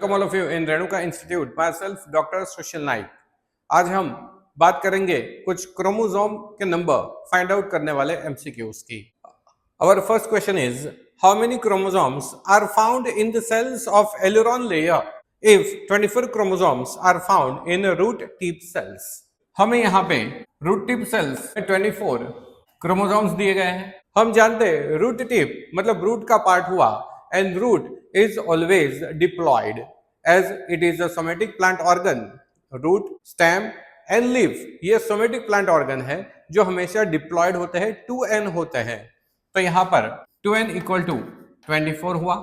Welcome all of you in Renuka institute. Myself doctor Sushil Naik. आज हम बात करेंगे कुछ क्रोमोसोम के नंबर फाइंड आउट करने वाले एमसीक्यूज की। Our first question is, how many chromosomes are found in the cells of aileron layer if 24 chromosomes are found in root tip cells? हमें यहाँ पे रूट टिप सेल्स में 24 chromosomes दिए गए हैं। हम जानते हैं रूट टिप मतलब रूट का पार्ट हुआ, and root is always diploid as it is a somatic plant organ. Root, stem and leaf ये सोमेटिक प्लांट ऑर्गन है जो हमेशा डिप्लॉयड होते हैं, 2n होते हैं। तो यहाँ पर 2n इक्वल टू 24 हुआ।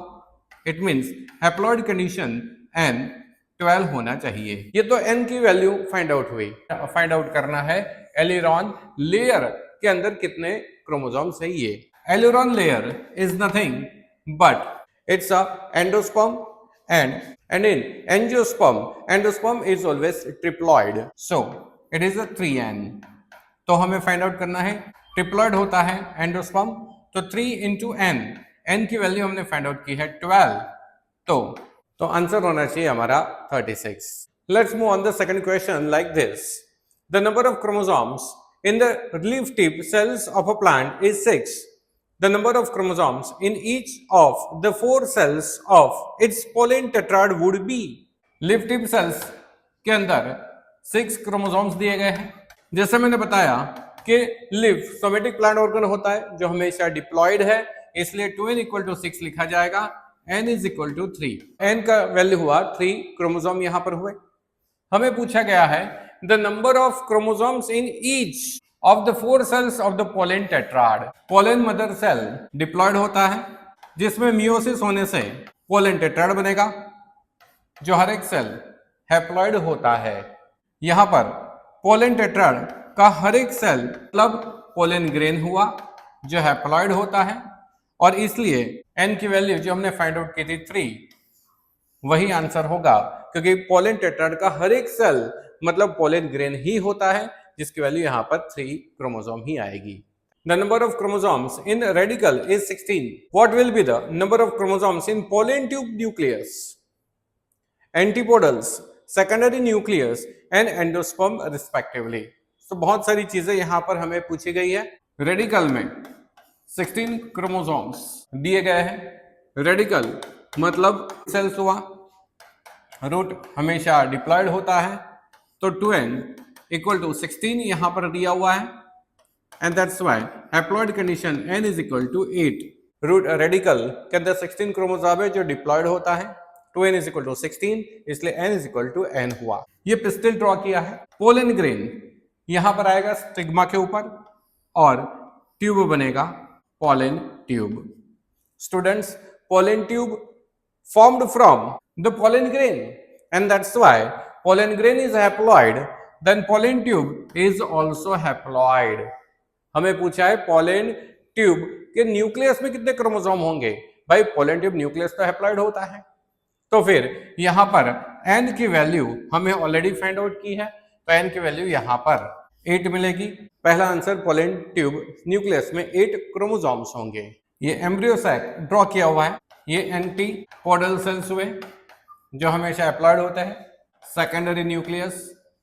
It means haploid condition n 12 होना चाहिए। ये तो n की वैल्यू फाइंड आउट हुई। फाइंड आउट करना है एलिरॉन लेयर के अंदर कितने क्रोमोसोम्स है। ये aleurone layer is nothing but it's a endosperm and in angiosperm is always triploid, so it is a 3n। तो हमें फाइंड आउट करना है ट्रिप्लॉइड होता है एंडोस्पर्म, तो 3 इंटू n की वैल्यू हमने फाइंड आउट की है 12, तो आंसर होना चाहिए हमारा 36। Let's move on the second question like this. The number of chromosomes in the leaf tip cells of a plant is 6. The number of chromosomes in each of the 4 cells of its pollen tetrad would be। leaf tip cells के अंदर 6 chromosomes दिए गए हैं। जैसे मैंने बताया कि leaf somatic plant organ होता है जो हमेशा डिप्लॉयड है, इसलिए 2n इक्वल टू 6 लिखा जाएगा, n is equal to 3। n का वैल्यू हुआ 3 क्रोमोसोम यहां पर हुए। हमें पूछा गया है the number of chromosomes in each of the 4 cells of the pollen tetrad. Pollen mother cell diploid होता है जिसमें मियोसिस होने से पोलन टेट्राड बनेगा, जो हर एक सेल हैप्लॉइड होता है। यहां पर पोलन टेट्राड का हर एक सेल मतलब पोलन ग्रेन हुआ जो हैप्लॉइड होता है, और इसलिए n की वैल्यू जो हमने फाइंड आउट की थी 3 वही आंसर होगा, क्योंकि पोलन टेट्राड का हर एक सेल मतलब पोलन ग्रेन ही होता है, जिसकी वैल्यू यहाँ पर 3 क्रोमोसोम ही आएगी। The number of chromosomes in radicle is 16. What will be the number of chromosomes in pollen tube nucleus, antipodals, secondary nucleus and endosperm respectively? तो बहुत सारी चीजें यहाँ पर हमें पूछी गई है। रेडिकल में 16 क्रोमोसोम्स दिए गए हैं। रेडिकल मतलब सेल्स हुआ, रूट हमेशा डिप्लॉयड होता है, तो 2n इक्वल टू 16 यहां पर दिया हुआ है, and that's why haploid condition n is equal to 8। Root radical के अंदर 16 क्रोमोसोम है जो डिप्लॉयड होता है, 2n इज इक्वल टू 16, इसलिए n is equal to n हुआ। ये पिस्टल ड्रॉ किया है। पोलन ग्रेन यहां पर आएगा स्टिग्मा के ऊपर और ट्यूब बनेगा pollen tube. Students, pollen tube formed from the pollen grain, and that's why pollen grain is haploid, then pollen tube is also haploid। हमें पूछा है पोलन ट्यूब के न्यूक्लियस में कितने क्रोमोसोम होंगे। भाई पोलन ट्यूब न्यूक्लियस तो हैप्लॉइड होता है, तो फिर यहां पर n की वैल्यू हमने ऑलरेडी फाइंड आउट की है, तो n की वैल्यू यहां पर 8 मिलेगी। पहला आंसर पोलन ट्यूब न्यूक्लियस में 8 क्रोमोसोम्स होंगे। ये एम्ब्रियो सैक ड्रॉ किया हुआ है। ये एंटीपोडल सेल्स हुए जो हमेशा हैप्लॉइड होते हैं, secondary nucleus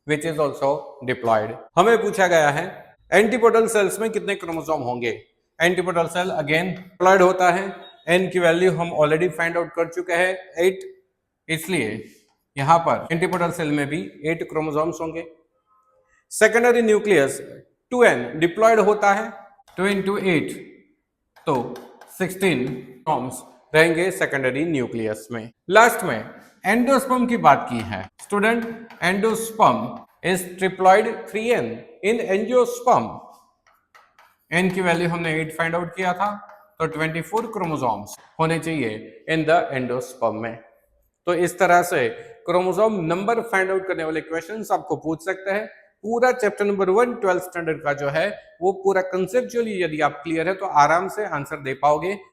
which is also diploid. हमें पूछा गया है एंटीपोडल सेल्स में कितने क्रोमोसोम होंगे। एंटीपोडल सेल अगेन डिप्लॉयड होता है, n की वैल्यू हम ऑलरेडी फाइंड आउट कर चुके हैं 8, इसलिए यहां पर एंटीपोडल सेल में भी 8 क्रोमोसोम्स होंगे। सेकेंडरी न्यूक्लियस 2n डिप्लॉयड होता है, 2 इंटू 8 तो 16 क्रोमोसोम्स रहेंगे सेकेंडरी न्यूक्लियस में। लास्ट में एंडोस्पर्म की बात की है। Student, endosperm is triploid 3n in angiosperm. n की वैल्यू हमने 8 फाइंड आउट किया था, तो 24 क्रोमोसोम्स होने चाहिए इन द एंडोस्पर्म में। तो इस तरह से क्रोमोसोम नंबर फाइंड आउट करने वाले क्वेश्चंस आपको पूछ सकते हैं। पूरा चैप्टर नंबर 1 12th स्टैंडर्ड का जो है वो पूरा कंसेप्चुअली यदि आप क्लियर है तो आराम से आंसर दे पाओगे।